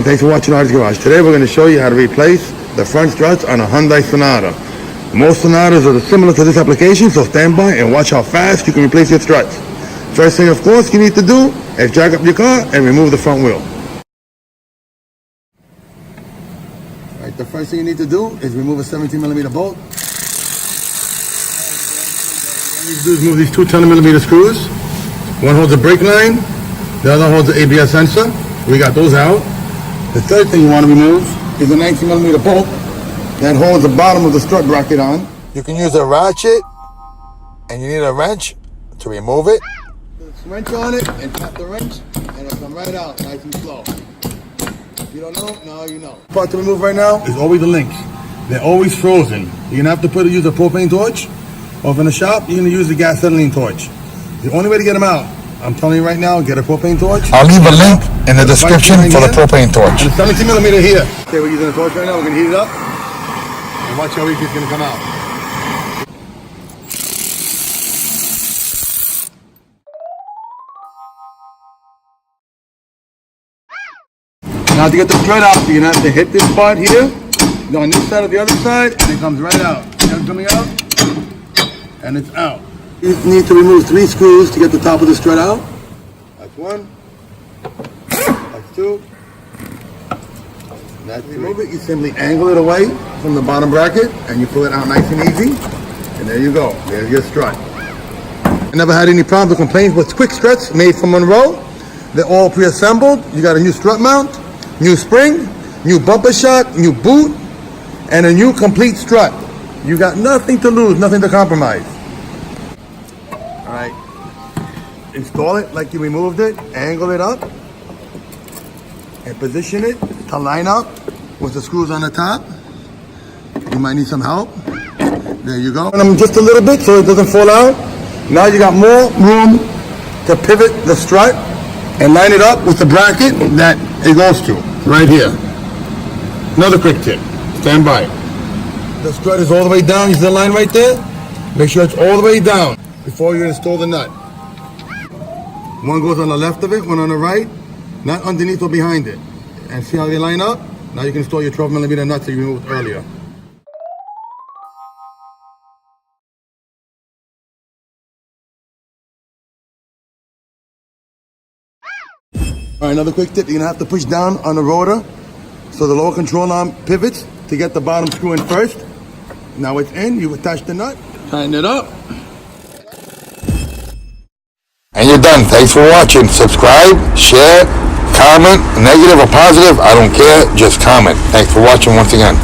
Thanks for watching Artist Garage. Today we're going to show you how to replace the front struts on a Hyundai Sonata. Most Sonatas are similar to this application, so stand by and watch how fast you can replace your struts. First thing, of course, you need to do is jack up your car and remove the front wheel. Alright, the first thing you need to do is remove a 17mm bolt. What you need to do is move these two 10mm screws. One holds the brake line, the other holds the ABS sensor. We got those out. The third thing you want to remove is a 19mm bolt that holds the bottom of the strut bracket on. You can use a ratchet, and you need a wrench to remove it. Put a wrench on it and tap the wrench, and it'll come right out nice and slow. If you don't know, now you know. The part to remove right now is always the links. They're always frozen. You're gonna have to use a propane torch, or if in the shop, you're gonna use the gasoline torch. The only way to get them out, I'm telling you right now, get a propane torch. I'll leave a link in the description for the propane torch. And the 17mm here. Okay, we're using a torch right now. We're gonna heat it up. And watch how easy it's gonna come out. Now to get the thread out, you're gonna have to hit this part here, go on this side or the other side, and it comes right out. It's coming out, and it's out. You need to remove 3 screws to get the top of the strut out. That's 1. That's 2. That's remove it. You simply angle it away from the bottom bracket, and you pull it out nice and easy. And there you go. There's your strut. I never had any problems or complaints with quick struts made from Monroe. They're all pre-assembled. You got a new strut mount, new spring, new bumper shock, new boot, and a new complete strut. You got nothing to lose, nothing to compromise. Alright, install it like you removed it, angle it up, and position it to line up with the screws on the top. You might need some help. There you go. And them just a little bit so it doesn't fall out. Now you got more room to pivot the strut and line it up with the bracket that it goes to, right here. Another quick tip, stand by. The strut is all the way down, you see the line right there? Make sure it's all the way down before you install the nut. One goes on the left of it, one on the right, not underneath or behind it. And see how they line up? Now you can install your 12mm nuts that you removed earlier. Alright, another quick tip, you're gonna have to push down on the rotor so the lower control arm pivots to get the bottom screw in first. Now it's in, you attach the nut, tighten it up. And you're done. Thanks for watching. Subscribe, share, comment, negative or positive, I don't care, just comment. Thanks for watching once again.